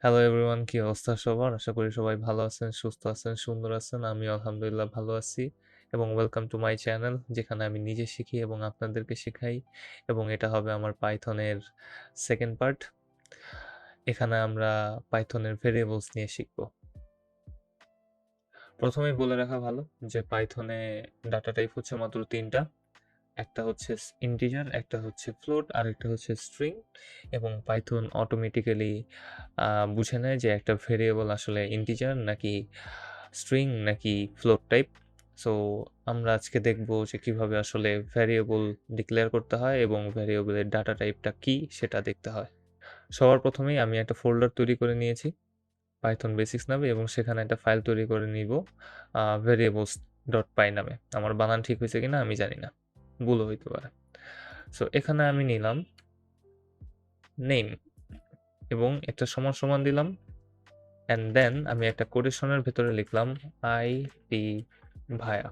Hello everyone, কি অবস্থা সবার? আশা করি সবাই ভালো আছেন, সুস্থ আছেন, সুন্দর আছেন। আমিও আলহামদুলিল্লাহ ভালো আছি এবং ওয়েলকাম টু মাই চ্যানেল, যেখানে আমি নিজে শিখি এবং আপনাদেরকে শেখাই। এবং এটা হবে আমার পাইথনের সেকেন্ড পার্ট। এখানে আমরা পাইথনের ভেরিয়েবলস নিয়ে শিখব। প্রথমেই বলে রাখা ভালো যে পাইথনে ডাটা টাইপ হচ্ছে মাত্র তিনটা। একটা হচ্ছে ইন্টিজার, একটা হচ্ছে ফ্লোট, আর একটা হচ্ছে স্ট্রিং। এবং পাইথন অটোমেটিক্যালি বুঝে নেয় যে একটা ভেরিয়েবল আসলে ইন্টিজার নাকি স্ট্রিং নাকি ফ্লোট টাইপ। সো আমরা আজকে দেখব যে কিভাবে আসলে ভ্যারিয়েবল ডিক্লেয়ার করতে হয় এবং ভ্যারিয়েবলের ডাটা টাইপটা কি সেটা দেখতে হয়। সবার প্রথমেই আমি একটা ফোল্ডার তৈরি করে নিয়েছি পাইথন বেসিক্স নামে, এবং সেখানে একটা ফাইল তৈরি করে নিব ভেরিয়েবলস ডট পাই নামে। আমার বানান ঠিক হয়েছে কিনা আমি জানি না, ভুলও হইতে পারে। সো এখানে আমি নিলাম নেম এবং একটা সমান সমান দিলাম, অ্যান্ড দেন আমি একটা কোটেশনের ভেতরে লিখলাম আইটি ভায়া।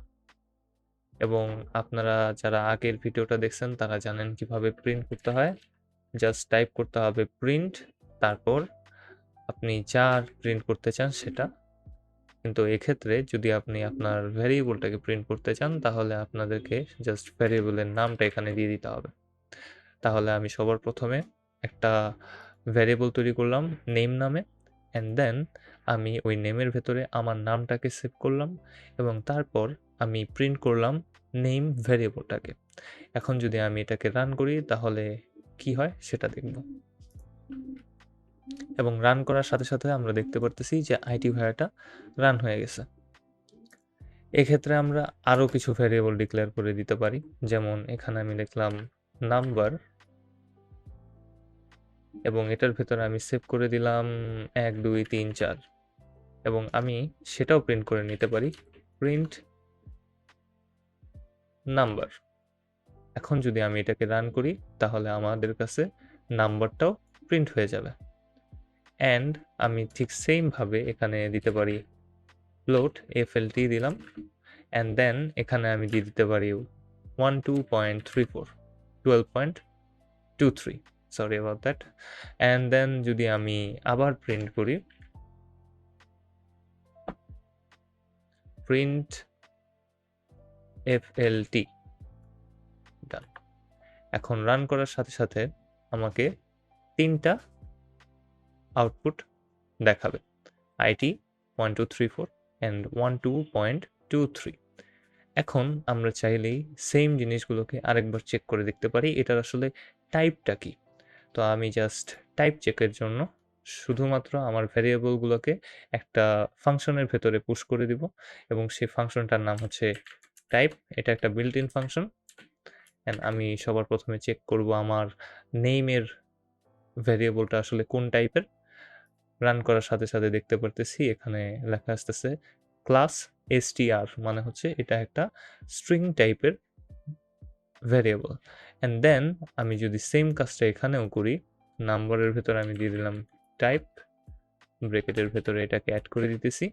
এবং আপনারা যারা আগের ভিডিওটা দেখছেন তারা জানেন কিভাবে প্রিন্ট করতে হয়। জাস্ট টাইপ করতে হবে প্রিন্ট, তারপর আপনি যা প্রিন্ট করতে চান সেটা। কিন্তু এক্ষেত্রে যদি আপনি আপনার ভ্যারিয়েবলটাকে প্রিন্ট করতে চান তাহলে আপনাদেরকে জাস্ট ভ্যারিয়েবলের নামটা এখানে দিয়ে দিতে হবে। তাহলে আমি সবার প্রথমে একটা ভ্যারিয়েবল তৈরি করলাম নেম নামে, অ্যান্ড দেন আমি ওই নেমের ভেতরে আমার নামটাকে সেভ করলাম এবং তারপর আমি প্রিন্ট করলাম নেম ভ্যারিয়েবলটাকে। এখন যদি আমি এটাকে রান করি তাহলে কি হয় সেটা দেখব। এবং রান করার সাথে সাথে আমরা দেখতে পারতেছি যে আইটি ভায়াটা রান হয়ে গেছে। এক্ষেত্রে আমরা আরও কিছু ভ্যারিয়েবল ডিক্লেয়ার করে দিতে পারি, যেমন এখানে আমি লিখলাম নাম্বার এবং এটার ভেতরে আমি সেভ করে দিলাম 1 2 3 4 এবং আমি সেটাও প্রিন্ট করে নিতে পারি প্রিন্ট নাম্বার। এখন যদি আমি এটাকে রান করি তাহলে আমাদের কাছে নাম্বারটাও প্রিন্ট হয়ে যাবে। অ্যান্ড আমি ঠিক সেমভাবে এখানে দিতে পারি ফ্লোট, FLT দিলাম, অ্যান্ড দেন এখানে আমি দিয়ে দিতে পারি 12.34 12.23, sorry about that. And then যদি আমি আবার প্রিন্ট করি প্রিন্ট FLT, ডান। এখন রান করার সাথে সাথে আমাকে তিনটা আউটপুট দেখাবে, আইটি 1234 অ্যান্ড 12.23। এখন আমরা চাইলেই সেম জিনিসগুলোকে আরেকবার চেক করে দেখতে পারি এটার আসলে টাইপটা কি। তো আমি জাস্ট টাইপ চেকের জন্য শুধুমাত্র আমার ভ্যারিয়েবলগুলোকে একটা ফাংশনের ভেতরে পুশ করে দিব এবং সেই ফাংশনটার নাম হচ্ছে টাইপ। এটা একটা বিল্ট ইন ফাংশন। অ্যান্ড আমি সবার প্রথমে চেক করব আমার নেইমের ভ্যারিয়েবলটা আসলে কোন টাইপের। রান করার সাথে সাথে দেখতে পারতেছি এখানে লেখা আসতেছে ক্লাস str, মানে হচ্ছে এটা একটা স্ট্রিং টাইপের ভ্যারিয়েবল। অ্যান্ড দেন আমি যদি সেম কাজটা এখানেও করি, নাম্বারের ভেতরে আমি দিয়ে দিলাম টাইপ, ব্র্যাকেটের ভেতরে এটাকে অ্যাড করে দিতেছি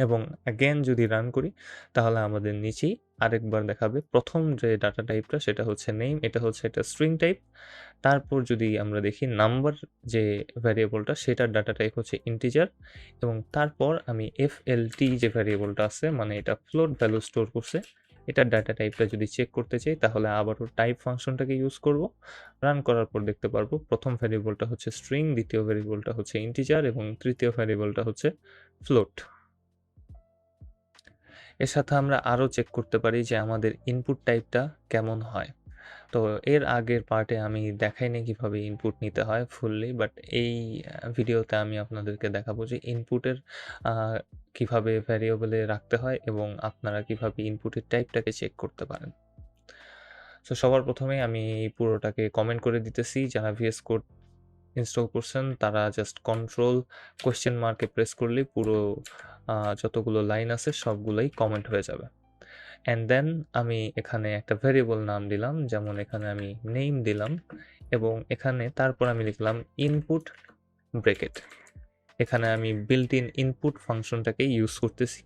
এবং অ্যাগেন যদি রান করি তাহলে আমাদের নিচেই আরেকবার দেখাবে প্রথম যে ডাটা টাইপটা সেটা হচ্ছে নেম, এটা হচ্ছে একটা স্ট্রিং টাইপ। তারপর যদি আমরা দেখি নাম্বার যে ভ্যারিয়েবলটা সেটার ডাটা টাইপ হচ্ছে ইন্টিজার, এবং তারপর আমি FLT যে ভ্যারিয়েবলটা আছে মানে এটা ফ্লোট ভ্যালু স্টোর করছে, এটার ডাটা টাইপটা যদি চেক করতে চাই তাহলে আবারও টাইপ ফাংশনটাকে ইউজ করব। রান করার পর দেখতে পারবো প্রথম ভ্যারিয়েবলটা হচ্ছে স্ট্রিং, দ্বিতীয় ভ্যারিয়েবলটা হচ্ছে ইন্টিজার এবং তৃতীয় ভ্যারিয়েবলটা হচ্ছে ফ্লোট। এর সাথে আমরা আরও চেক করতে পারি যে আমাদের ইনপুট টাইপটা কেমন হয়। তো এর আগের পার্টে আমি দেখাইনি কিভাবে ইনপুট নিতে হয় ফুললি, বাট এই ভিডিওতে আমি আপনাদেরকে দেখাবো যে ইনপুটের কিভাবে ভ্যারিয়েবলে রাখতে হয় এবং আপনারা কিভাবে ইনপুটের টাইপটাকে চেক করতে পারেন। সো সবার প্রথমে আমি পুরোটাকে কমেন্ট করে দিতেছি। যারা VS কোড ইনস্টল করছেন তারা জাস্ট কন্ট্রোল কোয়েশ্চেন মার্কে প্রেস করলেই পুরো যতগুলো লাইন আছে সবগুলোই কমেন্ট হয়ে যাবে। অ্যান্ড দেন আমি এখানে একটা ভ্যারিয়েবল নাম দিলাম, যেমন এখানে আমি নেম দিলাম এবং এখানে তারপর আমি লিখলাম ইনপুট ব্র্যাকেট। এখানে আমি বিল্ট ইন ইনপুট ফাংশনটাকে ইউজ করতেছি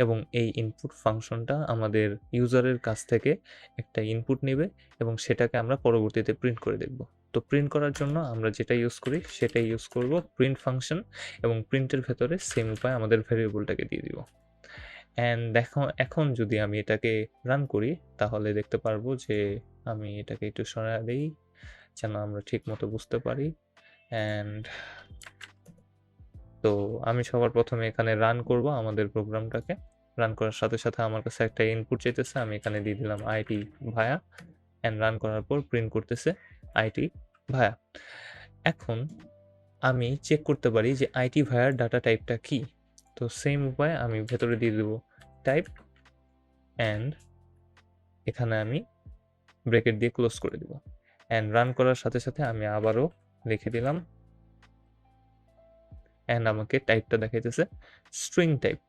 এবং এই ইনপুট ফাংশনটা আমাদের ইউজারের কাছ থেকে একটা ইনপুট নেবে এবং সেটাকে আমরা পরবর্তীতে প্রিন্ট করে দেখব। তো প্রিন্ট করার জন্য আমরা যেটা ইউজ করি সেটাই ইউজ করব, প্রিন্ট ফাংশন, এবং প্রিন্টের ভেতরে সেম উপায়ে আমাদের ভ্যারিয়েবলটাকে দিয়ে দিব। অ্যান্ড দেখো এখন যদি আমি এটাকে রান করি তাহলে দেখতে পারবো যে আমি এটাকে একটু সরাই দিই যেন আমরা ঠিক মতো বুঝতে পারি। অ্যান্ড তো আমি সবার প্রথমে এখানে রান করব আমাদের প্রোগ্রামটাকে। রান করার সাথে সাথে আমার কাছে একটা ইনপুট চাইতেছে, আমি এখানে দিয়ে দিলাম আইটি ভায়া, অ্যান্ড রান করার পর প্রিন্ট করতেছে আইটি ভায়া। এখন আমি চেক করতে পারি যে আইটি ভায়ার ডাটা টাইপটা কি। তো সেম উপায়ে আমি ভেতরে দিয়ে দেবো টাইপ, অ্যান্ড এখানে আমি ব্রেকেট দিয়ে ক্লোজ করে দেব। অ্যান্ড রান করার সাথে সাথে আমি আবারও লিখে দিলাম, অ্যান্ড আমাকে টাইপটা দেখাইতেছে স্ট্রিং টাইপ।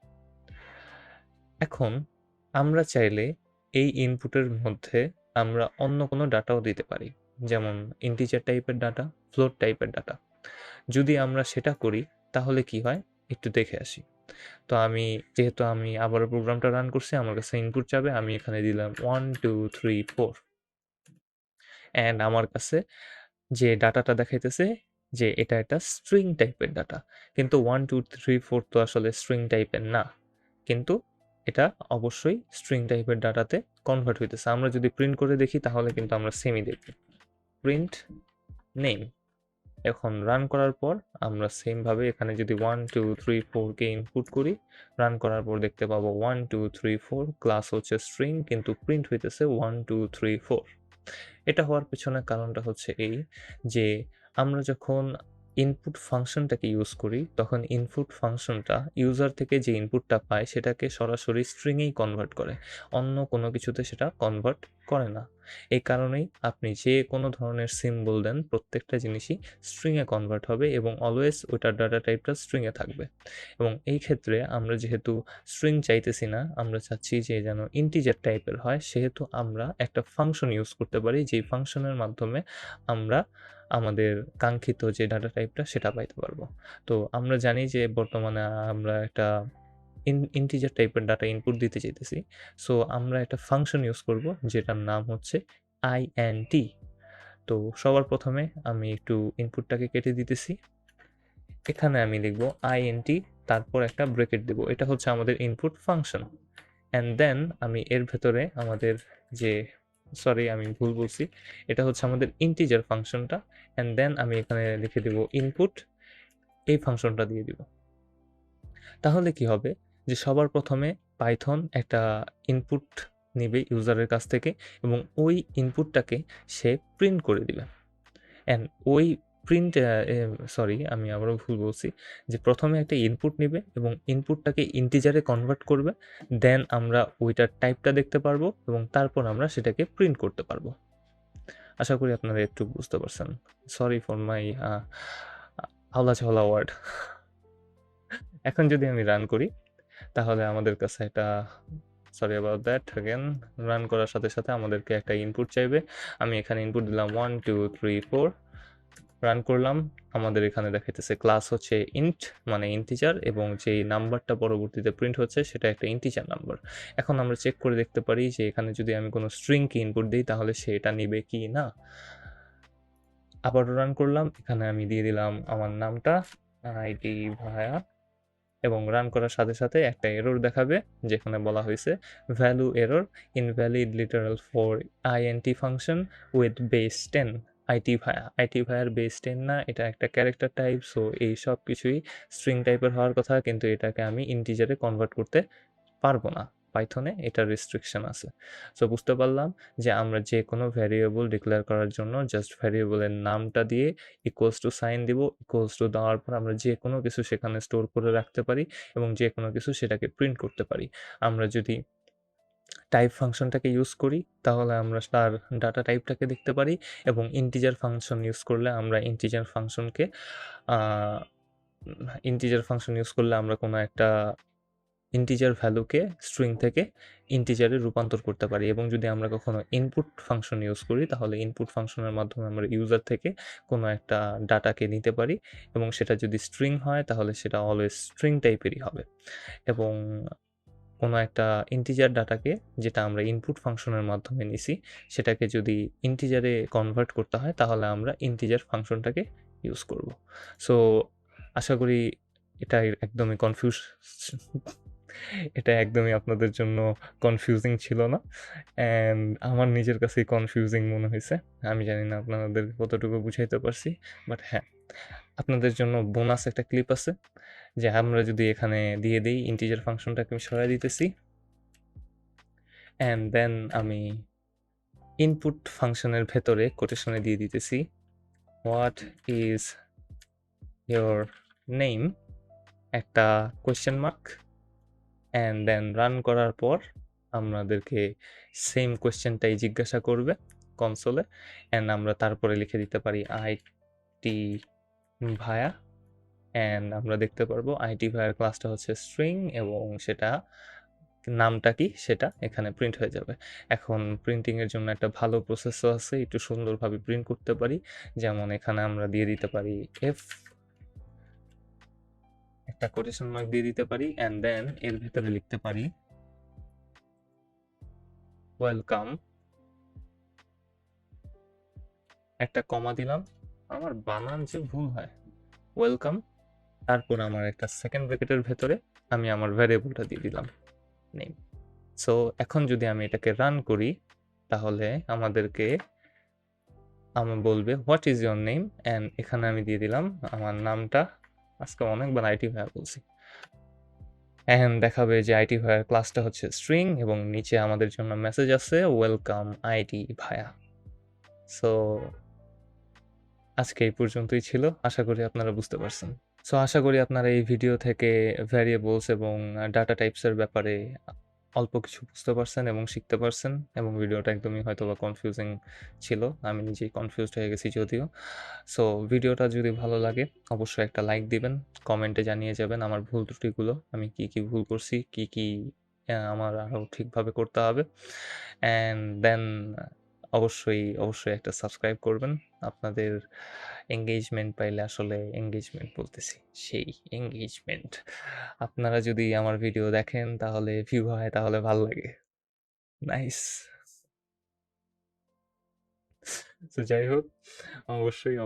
এখন আমরা চাইলে এই ইনপুটের মধ্যে আমরা অন্য কোনো ডাটাও দিতে পারি, যেমন ইন্টিজার টাইপের ডাটা, ফ্লোট টাইপের ডাটা। যদি আমরা সেটা করি তাহলে কি হয় একটু দেখে আসি। তো যেহেতু আমি আবারও প্রোগ্রামটা রান করছি, আমার কাছে ইনপুট যাবে, আমি এখানে দিলাম 1 2 3 4, অ্যান্ড আমার কাছে যে ডাটাটা দেখাইতেছে যে এটা একটা স্ট্রিং টাইপের ডাটা, কিন্তু 1 2 3 4 তো আসলে স্ট্রিং টাইপের না, কিন্তু এটা অবশ্যই স্ট্রিং টাইপের ডাটাতে কনভার্ট হইতেছে। আমরা যদি প্রিন্ট করে দেখি তাহলে কিন্তু আমরা সেমই দেখব, প্রিন্ট নেম। এখন রান করার পর আমরা সেমভাবে এখানে যদি 1 2 3 4 কে ইনপুট করি, রান করার পর দেখতে পাবো 1 2 3 4, ক্লাস হচ্ছে স্ট্রিং কিন্তু প্রিন্ট হইতেছে 1 2 3 4। এটা হওয়ার পেছনে কারণটা হচ্ছে এই যে আমরা যখন ইনপুট ফাংশনটাকে ইউজ করি তখন ইনপুট ফাংশনটা ইউজার থেকে যে ইনপুটটা পায় সেটাকে সরাসরি স্ট্রিংয়েই কনভার্ট করে, অন্য কোনো কিছুতে সেটা কনভার্ট করে না। এই কারণেই আপনি যে কোনো ধরনের সিম্বল দেন প্রত্যেকটা জিনিসই স্ট্রিংয়ে কনভার্ট হবে এবং অলওয়েজ ওইটার ডাটা টাইপটা স্ট্রিংয়ে থাকবে। এবং এই ক্ষেত্রে আমরা যেহেতু স্ট্রিং চাইতেছি না, আমরা চাচ্ছি যে যেন ইন্টিজার টাইপের হয়, সেহেতু আমরা একটা ফাংশন ইউজ করতে পারি যেই ফাংশনের মাধ্যমে আমরা আমাদের কাঙ্ক্ষিত যে ডাটা টাইপটা সেটা পাইতে পারবো। তো আমরা জানি যে বর্তমানে আমরা একটা ইন্টিজার টাইপের ডাটা ইনপুট দিতে চাইতেছি, সো আমরা একটা ফাংশন ইউজ করব যেটার নাম হচ্ছে int। তো সবার প্রথমে আমি একটু ইনপুটটাকে কেটে দিতেছি, এখানে আমি লিখব int, তারপর একটা ব্রেকেট দেব, এটা হচ্ছে আমাদের ইনপুট ফাংশন। অ্যান্ড দেন আমি এর ভেতরে আমাদের যে আমি ভুল বলছি, এটা হচ্ছে আমাদের ইন্টিজার ফাংশনটা। অ্যান্ড দেন আমি এখানে লিখে দেব ইনপুট, এই ফাংশনটা দিয়ে দিব। তাহলে কি হবে যে সবার প্রথমে পাইথন একটা ইনপুট নিবে ইউজারের কাছ থেকে এবং ওই ইনপুটটাকে সে প্রিন্ট করে দিবে। অ্যান্ড ওই প্রিন্ট আমি আবারও ভুল বলছি, যে প্রথমে একটা ইনপুট নিবে এবং ইনপুটটাকে ইন্টিজারে কনভার্ট করবে, দেন আমরা ওইটার টাইপটা দেখতে পারবো এবং তারপর আমরা সেটাকে প্রিন্ট করতে পারবো। আশা করি আপনারা একটু বুঝতে পারছেন। Sorry for my Hawla ঝাওলা word. এখন যদি আমি রান করি তাহলে আমাদের কাছে একটা sorry about that again, run করার সাথে সাথে আমাদেরকে একটা ইনপুট চাইবে। আমি এখানে ইনপুট দিলাম 1 2 3 4, রান করলাম। আমাদের এখানে দেখাইতেছে ক্লাস হচ্ছে ইন্ট মানে ইন্টিজার এবং যে নাম্বারটা পরবর্তীতে প্রিন্ট হচ্ছে সেটা একটা ইন্টিজার নাম্বার। এখন আমরা চেক করে দেখতে পারি যে এখানে যদি আমি কোনো স্ট্রিংকে ইনপুট দিই তাহলে সে এটা নিবে কি না। আবারও রান করলাম, এখানে আমি দিয়ে দিলাম আমার নামটা আইটি ভায়া, এবং রান করার সাথে সাথে একটা এরর দেখাবে যেখানে বলা হয়েছে value error, invalid literal for int function with base 10। আইটি ভায়ার বেস 10 না, এটা একটা ক্যারেক্টার টাইপ, সো এই সব কিছুই স্ট্রিং টাইপের হওয়ার কথা, কিন্তু এটাকে আমি ইন্টিজারে কনভার্ট করতে পারবো না, পাইথনে এটার রেস্ট্রিকশন আছে। সো বুঝতে পারলাম যে আমরা যে কোনো ভ্যারিয়েবল ডিক্লেয়ার করার জন্য জাস্ট ভ্যারিয়েবলের নামটা দিয়ে ইকুয়ালস টু সাইন দিব, ইকুয়ালস টু দেওয়ার পর আমরা যে কোনো কিছু সেখানে স্টোর করে রাখতে পারি এবং যে কোনো কিছু সেটাকে প্রিন্ট করতে পারি। আমরা যদি টাইপ ফাংশনটাকে ইউজ করি তাহলে আমরা তার ডাটা টাইপটাকে দেখতে পারি এবং ইন্টিজার ফাংশন ইউজ করলে আমরা ইন্টিজার ফাংশন ইউজ করলে আমরা কোনো একটা ইন্টিজার ভ্যালুকে স্ট্রিং থেকে ইন্টিজারে রূপান্তর করতে পারি। এবং যদি আমরা কখনো ইনপুট ফাংশন ইউজ করি তাহলে ইনপুট ফাংশনের মাধ্যমে আমরা ইউজার থেকে কোনো একটা ডাটাকে নিতে পারি এবং সেটা যদি স্ট্রিং হয় তাহলে সেটা অলওয়েজ স্ট্রিং টাইপেরই হবে। এবং কোনো একটা ইন্টিজার ডাটাকে যেটা আমরা ইনপুট ফাংশনের মাধ্যমে নিছি সেটাকে যদি ইন্টিজারে কনভার্ট করতে হয় তাহলে আমরা ইন্টিজার ফাংশনটাকে ইউজ করব। সো আশা করি এটা একদমই এটা একদমই আপনাদের জন্য কনফিউজিং ছিল না, অ্যান্ড আমার নিজের কাছেই কনফিউজিং মনে হয়েছে। আমি জানি না আপনাদের কতটুকু বুঝাইতে পারছি, বাট হ্যাঁ, আপনাদের জন্য বোনাস একটা ক্লিপ আছে যে আমরা যদি এখানে দিয়ে দিই ইন্টিজার ফাংশনটাকে আমি সরাই দিতেছি, অ্যান্ড দেন আমি ইনপুট ফাংশনের ভেতরে কোটেশনে দিয়ে দিতেছি হোয়াট ইজ ইয়োর নেম, একটা question mark, and then run করার পর আমাদেরকে সেম কোয়েশ্চেনটাই জিজ্ঞাসা করবে কনসোলে, অ্যান্ড আমরা তারপরে লিখে দিতে পারি আইটি ভায়া, অ্যান্ড আমরা দেখতে পারবো আইটি ভায়ার ক্লাসটা হচ্ছে স্ট্রিং এবং সেটা নামটা কি সেটা এখানে প্রিন্ট হয়ে যাবে। এখন প্রিন্টিংয়ের জন্য একটা ভালো প্রসেসও আছে, একটু সুন্দরভাবে প্রিন্ট করতে পারি, যেমন এখানে আমরা দিয়ে দিতে পারি এফ, একটা কোটেশন মার্ক দিয়ে দিতে পারি, অ্যান্ড দেন এর ভিতরে লিখতে পারি ওয়েলকাম, একটা কমা দিলাম, আমার বানান যে ভুল হয়, ওয়েলকাম, তারপর আমার একটা সেকেন্ড ব্র্যাকেটের ভেতরে আমি আমার ভ্যারিয়েবলটা দিয়ে দিলাম নেম। সো এখন যদি আমি এটাকে রান করি তাহলে আমাদেরকে বলবে what is your name, and এখানে আমি দিয়ে দিলাম আমার নামটা, আজকে অনেকবার আইটি ভাইয়া বলছি, অ্যান্ড দেখাবে যে আইটি ভাইয়ার ক্লাসটা হচ্ছে স্ট্রিং এবং নিচে আমাদের জন্য মেসেজ আছে ওয়েলকাম আইটি ভাইয়া। সো আজকে এই পর্যন্তই ছিল, আশা করি আপনারা বুঝতে পারছেন। সো আশা করি আপনারা এই ভিডিও থেকে ভ্যারিয়েবলস এবং ডাটা টাইপসের ব্যাপারে অল্প কিছু বুঝতে পারছেন এবং শিখতে পারছেন, এবং ভিডিওটা একদমই হয়তো বা কনফিউজিং ছিল, আমি নিজেই কনফিউজড হয়ে গেছি যদিও। সো ভিডিওটা যদি ভালো লাগে অবশ্যই একটা লাইক দিবেন, কমেন্টে জানিয়ে যাবেন আমার ভুল ত্রুটিগুলো, আমি কি কি ভুল করছি, কি কি আমার আরও ঠিকভাবে করতে হবে, অ্যান্ড দেন অবশ্যই একটা সাবস্ক্রাইব করবেন। আপনাদের এঙ্গেজমেন্ট পাইলে, আসলে এঙ্গেজমেন্ট বলতেছি, সেই এঙ্গেজমেন্ট, আপনারা যদি আমার ভিডিও দেখেন তাহলে ভিউ হয় তাহলে ভাল লাগে। নাইস। তো যাই হোক, অবশ্যই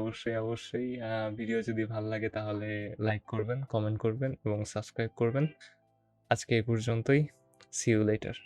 ভিডিও যদি ভাল লাগে তাহলে লাইক করবেন, কমেন্ট করবেন এবং সাবস্ক্রাইব করবেন। আজকে এই পর্যন্তই। See you letter.